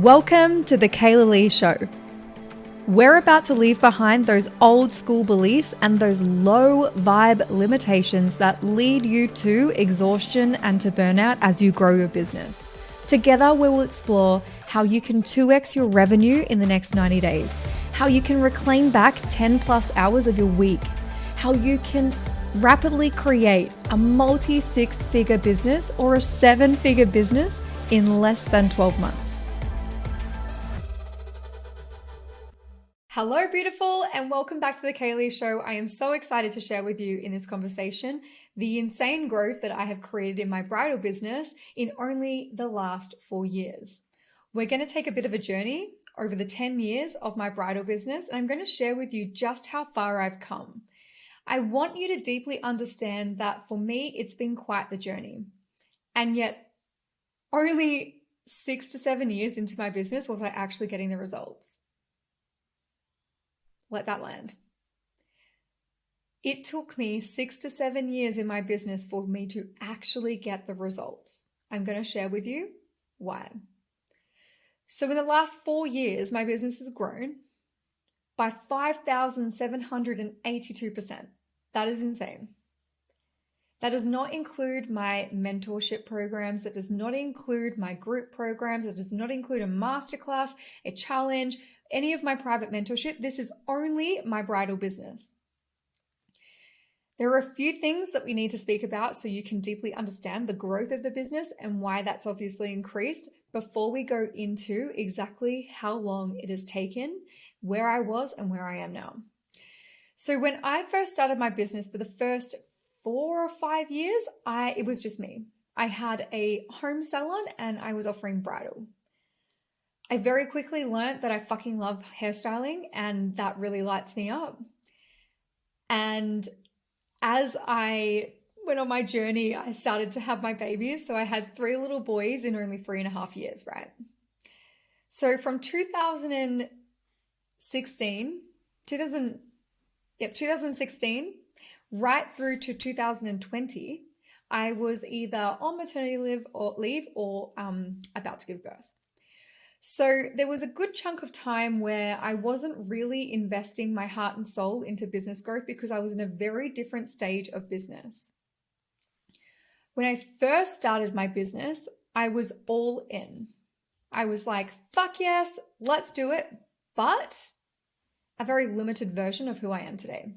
Welcome to the Kailah Show. We're about to leave behind those old school beliefs and those low vibe limitations that lead you to exhaustion and to burnout as you grow your business. Together, we will explore how you can 2x your revenue in the next 90 days, how you can reclaim back 10 plus hours of your week, how you can rapidly create a multi-6-figure business or a 7-figure business in less than 12 months. Hello, beautiful, and welcome back to the Kailah Show. I am so excited to share with you in this conversation the insane growth that I have created in my bridal business in only the last 4 years. We're going to take a bit of a journey over the 10 years of my bridal business, and I'm going to share with you just how far I've come. I want you to deeply understand that for me, it's been quite the journey. And yet, only 6 to 7 years into my business was I actually getting the results. Let that land. It took me 6 to 7 years in my business for me to actually get the results. I'm going to share with you why. So in the last 4 years, my business has grown by 5,782%. That is insane. That does not include my mentorship programs. That does not include my group programs. That does not include a masterclass, a challenge, any of my private mentorship. This is only my bridal business. There are a few things that we need to speak about so you can deeply understand the growth of the business and why that's obviously increased before we go into exactly how long it has taken, where I was and where I am now. So when I first started my business for the first 4 or 5 years, it was just me. I had a home salon and I was offering bridal. I very quickly learned that I fucking love hairstyling and that really lights me up. And as I went on my journey, I started to have my babies. So I had 3 little boys in only 3.5 years, right? So from 2016 right through to 2020, I was either on maternity leave or about to give birth. So there was a good chunk of time where I wasn't really investing my heart and soul into business growth because I was in a very different stage of business. When I first started my business, I was all in. I was like, fuck yes, let's do it. But a very limited version of who I am today.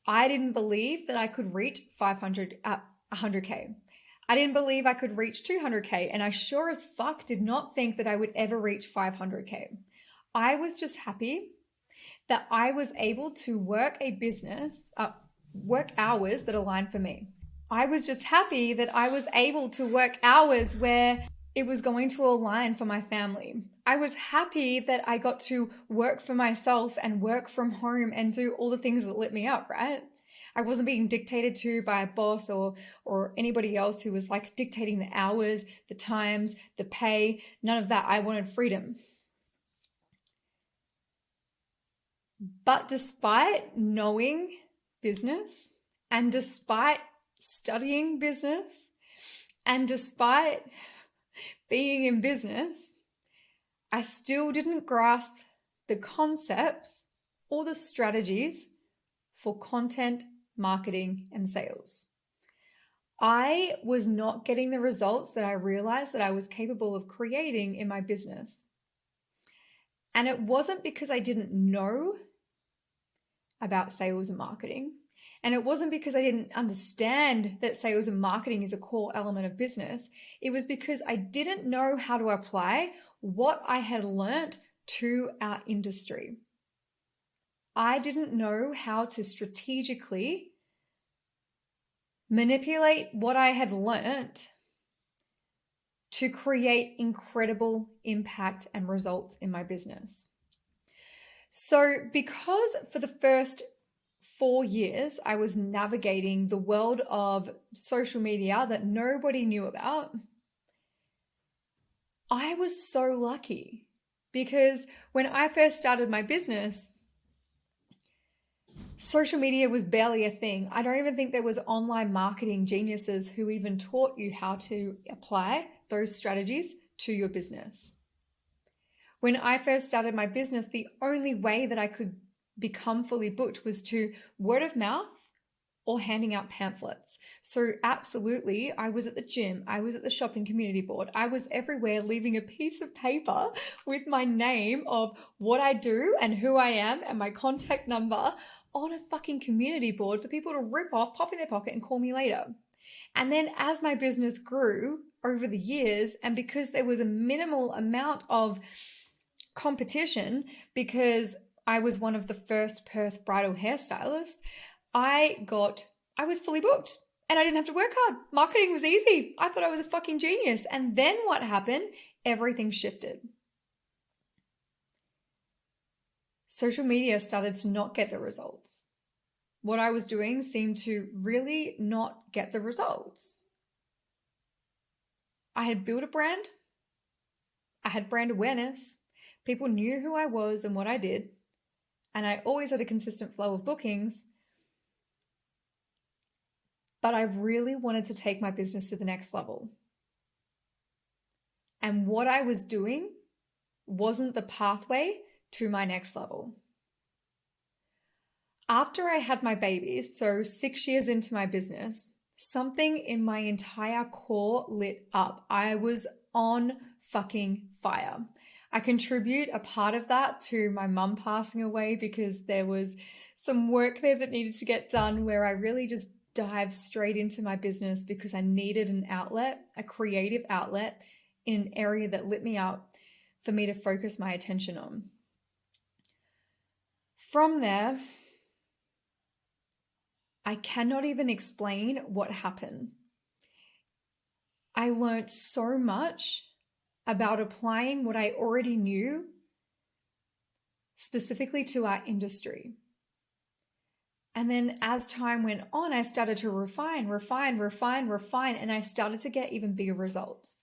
I didn't believe that I could reach 100K. I didn't believe I could reach 200K, and I sure as fuck did not think that I would ever reach 500K. I was just happy that I was able to work hours that aligned for me. I was just happy that I was able to work hours where it was going to align for my family. I was happy that I got to work for myself and work from home and do all the things that lit me up, right? I wasn't being dictated to by a boss or anybody else who was like dictating the hours, the times, the pay, none of that. I wanted freedom. But despite knowing business and despite studying business and despite being in business, I still didn't grasp the concepts or the strategies for content, marketing, and sales. I was not getting the results that I realized that I was capable of creating in my business. And it wasn't because I didn't know about sales and marketing. And it wasn't because I didn't understand that sales and marketing is a core element of business. It was because I didn't know how to apply what I had learned to our industry. I didn't know how to strategically manipulate what I had learned to create incredible impact and results in my business. So because for the first 4 years, I was navigating the world of social media that nobody knew about, I was so lucky because when I first started my business, social media was barely a thing. I don't even think there was online marketing geniuses who even taught you how to apply those strategies to your business. When I first started my business, the only way that I could become fully booked was to word of mouth or handing out pamphlets. So absolutely, I was at the gym, I was at the shopping community board, I was everywhere leaving a piece of paper with my name of what I do and who I am and my contact number on a fucking community board for people to rip off, pop in their pocket and call me later. And then as my business grew over the years, and because there was a minimal amount of competition, because I was one of the first Perth bridal hairstylists, I was fully booked and I didn't have to work hard. Marketing was easy. I thought I was a fucking genius. And then what happened? Everything shifted. Social media started to not get the results. What I was doing seemed to really not get the results. I had built a brand. I had brand awareness. People knew who I was and what I did. And I always had a consistent flow of bookings. But I really wanted to take my business to the next level. And what I was doing wasn't the pathway to my next level. After I had my baby, so 6 years into my business, something in my entire core lit up. I was on fucking fire. I contribute a part of that to my mum passing away because there was some work there that needed to get done where I really just dive straight into my business because I needed an outlet, a creative outlet in an area that lit me up for me to focus my attention on. From there, I cannot even explain what happened. I learned so much about applying what I already knew specifically to our industry. And then as time went on, I started to refine, and I started to get even bigger results.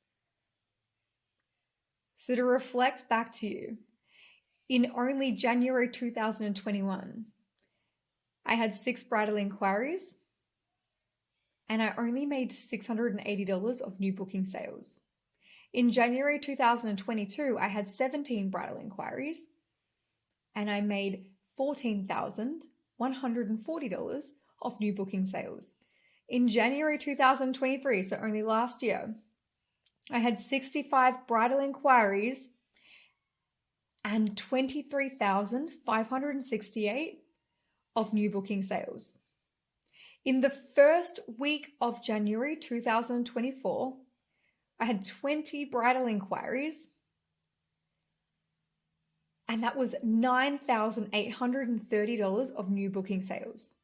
So to reflect back to you, in only January 2021, I had 6 bridal inquiries and I only made $680 of new booking sales. In January 2022, I had 17 bridal inquiries and I made $14,140 of new booking sales. In January 2023, so only last year, I had 65 bridal inquiries and $23,568 of new booking sales. In the first week of January 2024, I had 20 bridal inquiries and that was $9,830 of new booking sales.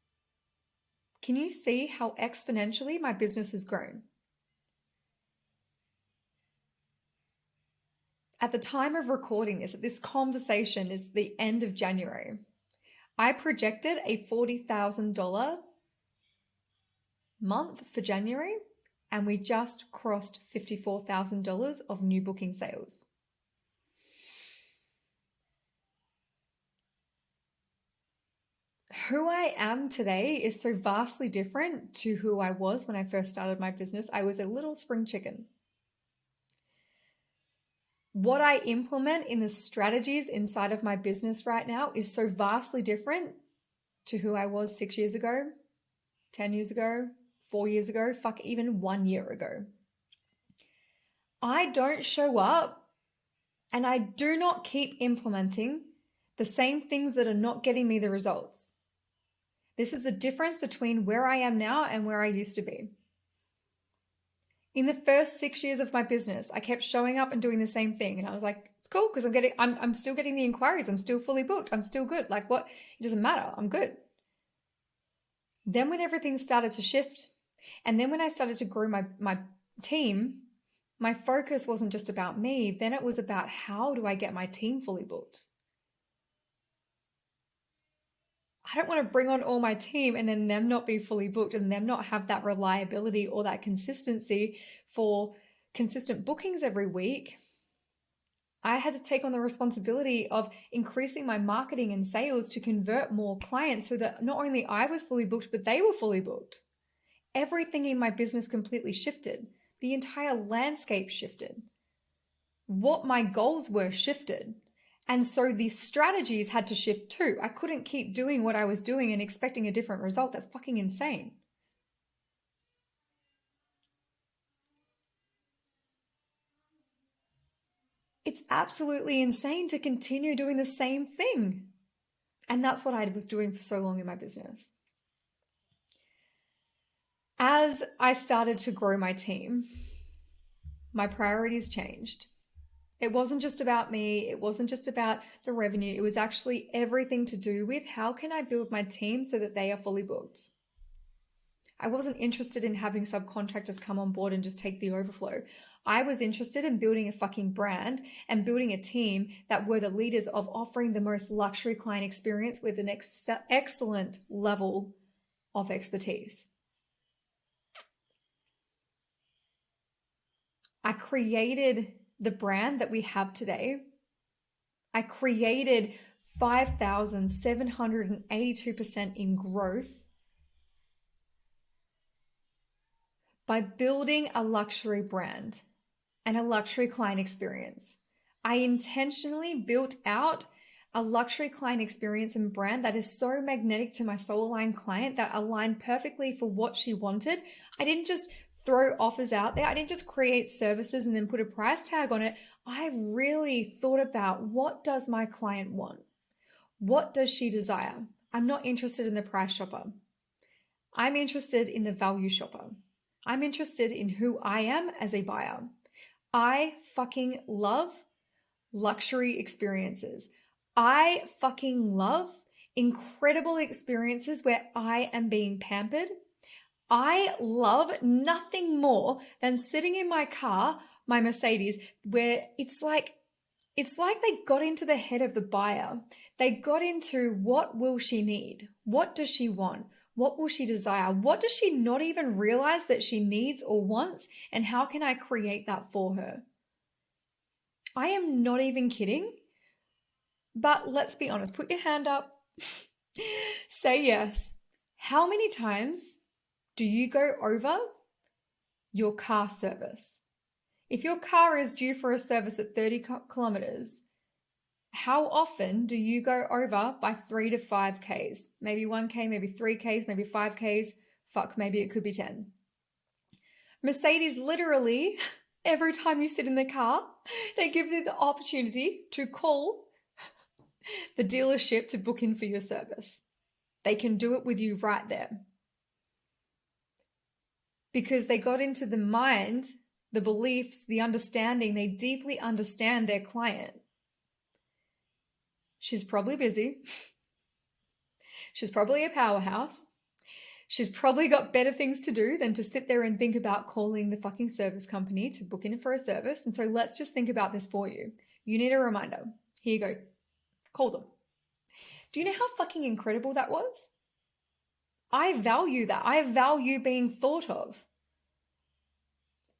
Can you see how exponentially my business has grown? At the time of recording this conversation is the end of January. I projected a $40,000 month for January, and we just crossed $54,000 of new booking sales. Who I am today is so vastly different to who I was when I first started my business. I was a little spring chicken. What I implement in the strategies inside of my business right now is so vastly different to who I was 6 years ago, 10 years ago, 4 years ago, even 1 year ago. I don't show up and I do not keep implementing the same things that are not getting me the results. This is the difference between where I am now and where I used to be. In the first 6 years of my business, I kept showing up and doing the same thing. And I was like, it's cool because I'm still getting the inquiries. I'm still fully booked. I'm still good. Like what? It doesn't matter. I'm good. Then when everything started to shift, and then when I started to grow my team, my focus wasn't just about me. Then it was about how do I get my team fully booked? I don't want to bring on all my team and then them not be fully booked and them not have that reliability or that consistency for consistent bookings every week. I had to take on the responsibility of increasing my marketing and sales to convert more clients so that not only I was fully booked, but they were fully booked. Everything in my business completely shifted. The entire landscape shifted. What my goals were shifted. And so the strategies had to shift too. I couldn't keep doing what I was doing and expecting a different result. That's fucking insane. It's absolutely insane to continue doing the same thing. And that's what I was doing for so long in my business. As I started to grow my team, my priorities changed. It wasn't just about me. It wasn't just about the revenue. It was actually everything to do with how can I build my team so that they are fully booked. I wasn't interested in having subcontractors come on board and just take the overflow. I was interested in building a fucking brand and building a team that were the leaders of offering the most luxury client experience with an excellent level of expertise. I created the brand that we have today. I created 5,782% in growth by building a luxury brand and a luxury client experience. I intentionally built out a luxury client experience and brand that is so magnetic to my soul aligned client, that aligned perfectly for what she wanted. I didn't just throw offers out there. I didn't just create services and then put a price tag on it. I really thought about, what does my client want? What does she desire? I'm not interested in the price shopper. I'm interested in the value shopper. I'm interested in who I am as a buyer. I fucking love luxury experiences. I fucking love incredible experiences where I am being pampered. I love nothing more than sitting in my car, my Mercedes, where it's like they got into the head of the buyer. They got into, what will she need? What does she want? What will she desire? What does she not even realize that she needs or wants? And how can I create that for her? I am not even kidding. But let's be honest, put your hand up. Say yes. How many times do you go over your car service? If your car is due for a service at 30 kilometers, how often do you go over by 3 to 5 Ks? Maybe 1K, maybe 3 Ks, maybe 5 Ks. Fuck, maybe it could be 10. Mercedes literally, every time you sit in the car, they give you the opportunity to call the dealership to book in for your service. They can do it with you right there. Because they got into the mind, the beliefs, the understanding, they deeply understand their client. She's probably busy. She's probably a powerhouse. She's probably got better things to do than to sit there and think about calling the fucking service company to book in for a service. And so let's just think about this for you. You need a reminder. Here you go. Call them. Do you know how fucking incredible that was? I value that. I value being thought of.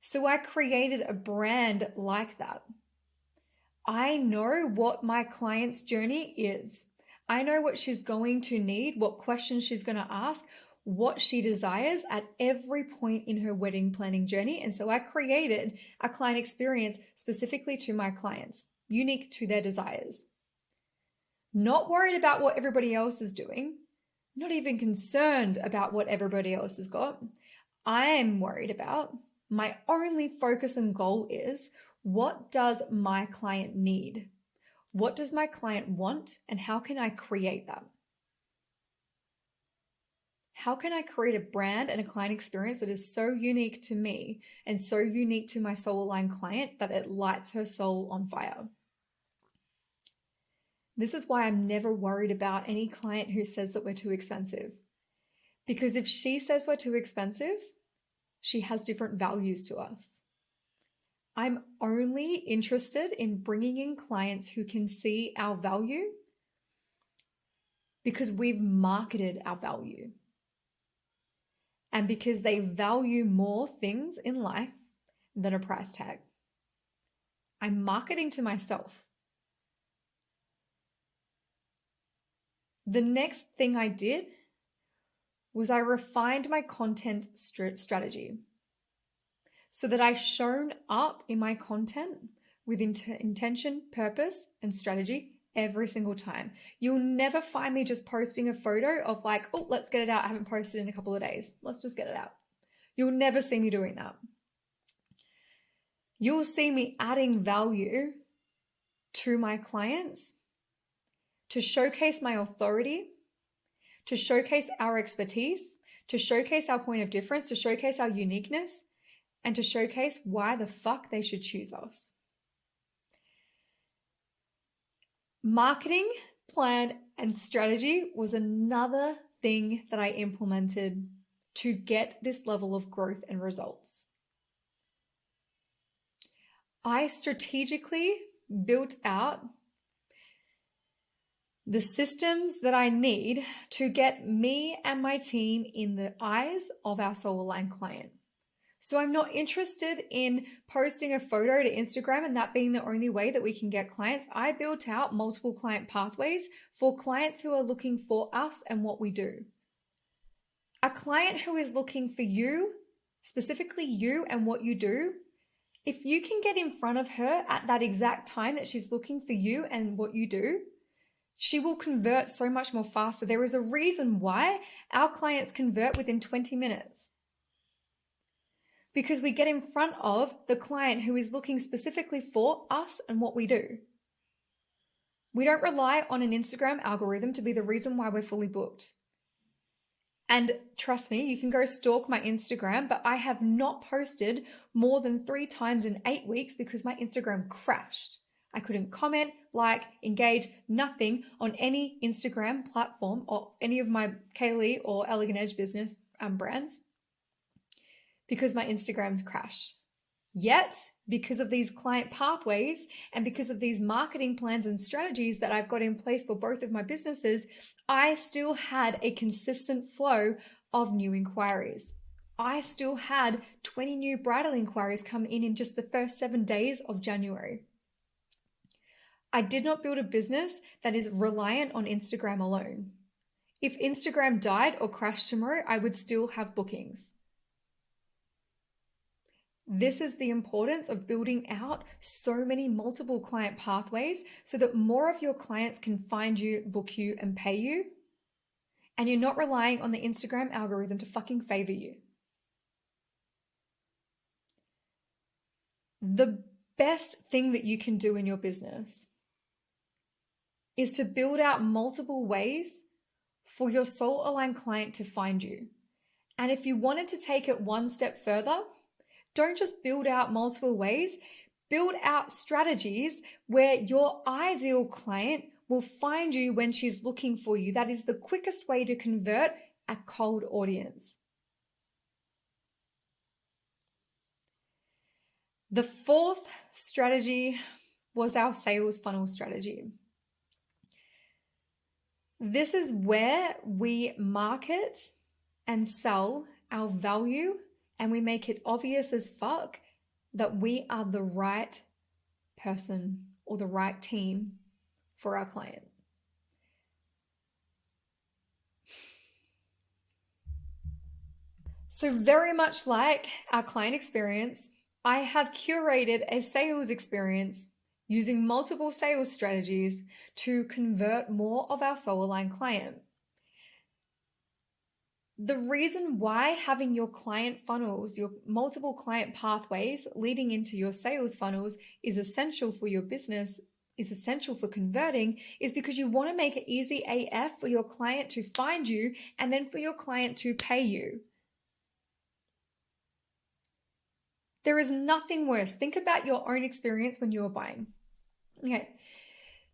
So I created a brand like that. I know what my client's journey is. I know what she's going to need, what questions she's going to ask, what she desires at every point in her wedding planning journey. And so I created a client experience specifically to my clients, unique to their desires. Not worried about what everybody else is doing, not even concerned about what everybody else has got. I am worried about, my only focus and goal is, what does my client need? What does my client want? And how can I create that? How can I create a brand and a client experience that is so unique to me and so unique to my soul aligned client that it lights her soul on fire? This is why I'm never worried about any client who says that we're too expensive. Because if she says we're too expensive, she has different values to us. I'm only interested in bringing in clients who can see our value because we've marketed our value. And because they value more things in life than a price tag. I'm marketing to myself. The next thing I did was I refined my content strategy so that I shown up in my content with intention, purpose, and strategy every single time. You'll never find me just posting a photo of like, oh, let's get it out. I haven't posted in a couple of days. Let's just get it out. You'll never see me doing that. You'll see me adding value to my clients to showcase my authority, to showcase our expertise, to showcase our point of difference, to showcase our uniqueness, and to showcase why the fuck they should choose us. Marketing, plan, and strategy was another thing that I implemented to get this level of growth and results. I strategically built out the systems that I need to get me and my team in the eyes of our soul-aligned client. So I'm not interested in posting a photo to Instagram and that being the only way that we can get clients. I built out multiple client pathways for clients who are looking for us and what we do. A client who is looking for you, specifically you and what you do, if you can get in front of her at that exact time that she's looking for you and what you do, she will convert so much more faster. There is a reason why our clients convert within 20 minutes. Because we get in front of the client who is looking specifically for us and what we do. We don't rely on an Instagram algorithm to be the reason why we're fully booked. And trust me, you can go stalk my Instagram, but I have not posted more than 3 times in 8 weeks because my Instagram crashed. I couldn't comment, like, engage, nothing on any Instagram platform or any of my Kailah or Elegant Edge business brands because my Instagram crashed. Yet, because of these client pathways and because of these marketing plans and strategies that I've got in place for both of my businesses, I still had a consistent flow of new inquiries. I still had 20 new bridal inquiries come in just the first 7 days of January. I did not build a business that is reliant on Instagram alone. If Instagram died or crashed tomorrow, I would still have bookings. This is the importance of building out so many multiple client pathways so that more of your clients can find you, book you, and pay you. And you're not relying on the Instagram algorithm to fucking favor you. The best thing that you can do in your business is to build out multiple ways for your soul-aligned client to find you. And if you wanted to take it one step further, don't just build out multiple ways, build out strategies where your ideal client will find you when she's looking for you. That is the quickest way to convert a cold audience. The 4th strategy was our sales funnel strategy. This is where we market and sell our value, and we make it obvious as fuck that we are the right person or the right team for our client. So very much like our client experience, I have curated a sales experience using multiple sales strategies to convert more of our soul-aligned client. The reason why having your client funnels, your multiple client pathways leading into your sales funnels is essential for your business, is essential for converting, is because you want to make it easy AF for your client to find you and then for your client to pay you. There is nothing worse. Think about your own experience when you were buying. Okay.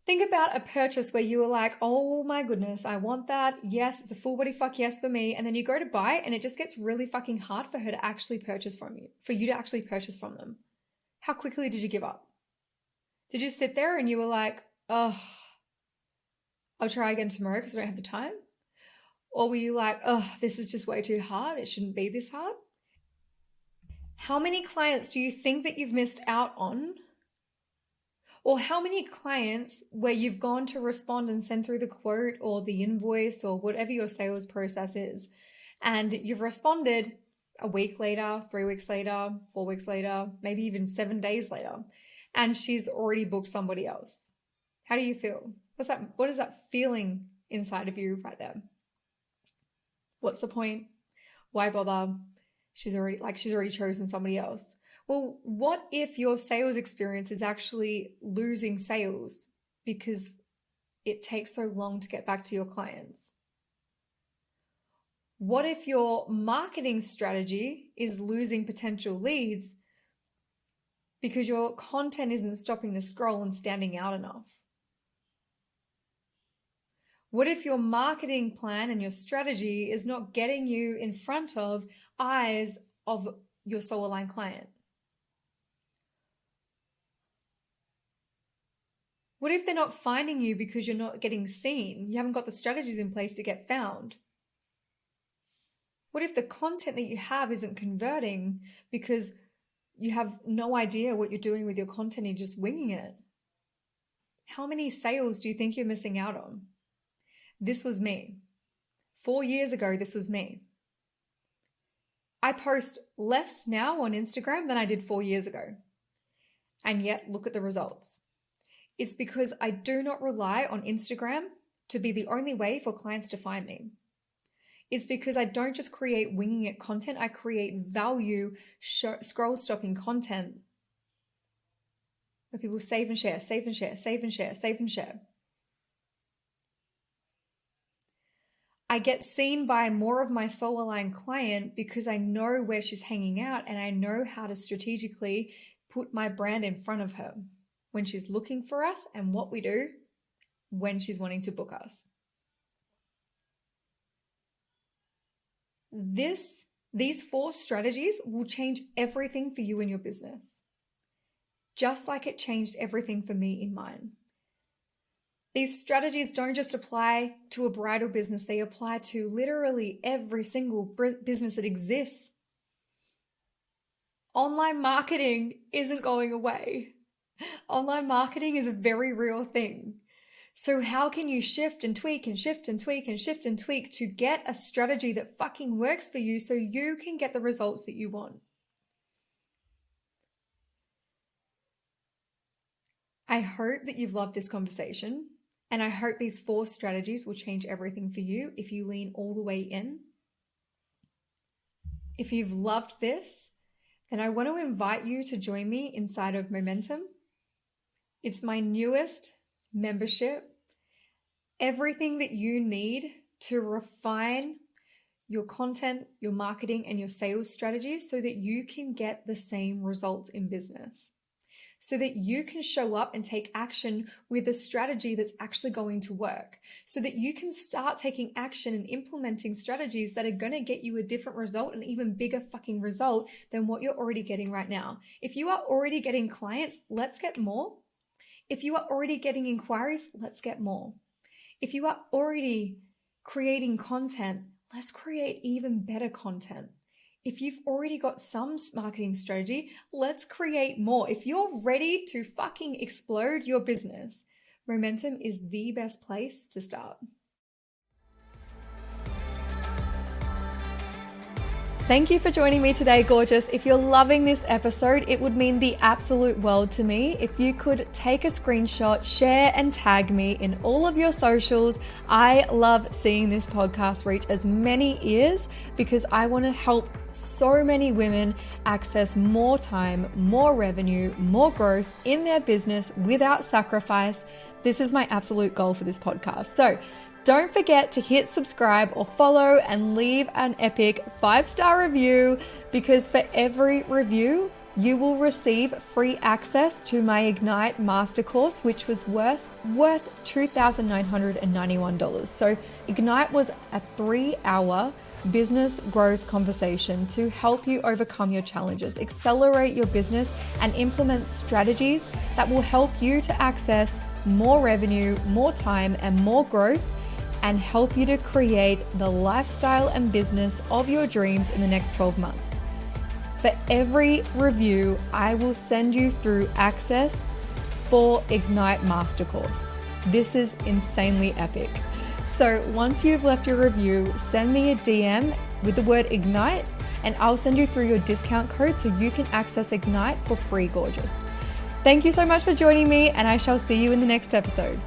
Think about a purchase where you were like, oh my goodness, I want that. Yes, it's a full body fuck yes for me. And then you go to buy and it just gets really fucking hard for her to actually purchase from you, for you to actually purchase from them. How quickly did you give up? Did you sit there and you were like, oh, I'll try again tomorrow because I don't have the time? Or were you like, oh, this is just way too hard. It shouldn't be this hard. How many clients do you think that you've missed out on? Or how many clients where you've gone to respond and send through the quote or the invoice or whatever your sales process is, and you've responded a week later, 3 weeks later, 4 weeks later, maybe even 7 days later, and she's already booked somebody else? How do you feel? What is that feeling inside of you right there? What's the point? Why bother? She's already chosen somebody else. Well, what if your sales experience is actually losing sales because it takes so long to get back to your clients? What if your marketing strategy is losing potential leads because your content isn't stopping the scroll and standing out enough? What if your marketing plan and your strategy is not getting you in front of eyes of your soul aligned client? What if they're not finding you because you're not getting seen? You haven't got the strategies in place to get found. What if the content that you have isn't converting because you have no idea what you're doing with your content and you're just winging it? How many sales do you think you're missing out on? This was me. 4 years ago, this was me. I post less now on Instagram than I did 4 years ago. And yet, look at the results. It's because I do not rely on Instagram to be the only way for clients to find me. It's because I don't just create winging it content, I create value, scroll stopping content where people save and share, save and share, save and share, save and share. I get seen by more of my soul aligned client because I know where she's hanging out and I know how to strategically put my brand in front of her when she's looking for us and what we do when she's wanting to book us. These 4 strategies will change everything for you in your business, just like it changed everything for me in mine. These strategies don't just apply to a bridal business, they apply to literally every single business that exists. Online marketing isn't going away. Online marketing is a very real thing. So how can you shift and tweak and shift and tweak and shift and tweak to get a strategy that fucking works for you so you can get the results that you want? I hope that you've loved this conversation, and I hope these 4 strategies will change everything for you if you lean all the way in. If you've loved this, then I want to invite you to join me inside of Momentum. It's my newest membership. Everything that you need to refine your content, your marketing, and your sales strategies so that you can get the same results in business. So that you can show up and take action with a strategy that's actually going to work. So that you can start taking action and implementing strategies that are going to get you a different result, an even bigger fucking result than what you're already getting right now. If you are already getting clients, let's get more. If you are already getting inquiries, let's get more. If you are already creating content, let's create even better content. If you've already got some marketing strategy, let's create more. If you're ready to fucking explode your business, Momentum is the best place to start. Thank you for joining me today, gorgeous. If you're loving this episode, it would mean the absolute world to me if you could take a screenshot, share, and tag me in all of your socials. I love seeing this podcast reach as many ears because I want to help so many women access more time, more revenue, more growth in their business without sacrifice. This is my absolute goal for this podcast. So don't forget to hit subscribe or follow and leave an epic 5-star review, because for every review, you will receive free access to my Ignite Master Course, which was worth $2,991. So Ignite was a 3-hour business growth conversation to help you overcome your challenges, accelerate your business, and implement strategies that will help you to access more revenue, more time, and more growth, and help you to create the lifestyle and business of your dreams in the next 12 months. For every review, I will send you through access for Ignite Master Course. This is insanely epic. So once you've left your review, send me a DM with the word Ignite, and I'll send you through your discount code so you can access Ignite for free, gorgeous. Thank you so much for joining me, and I shall see you in the next episode.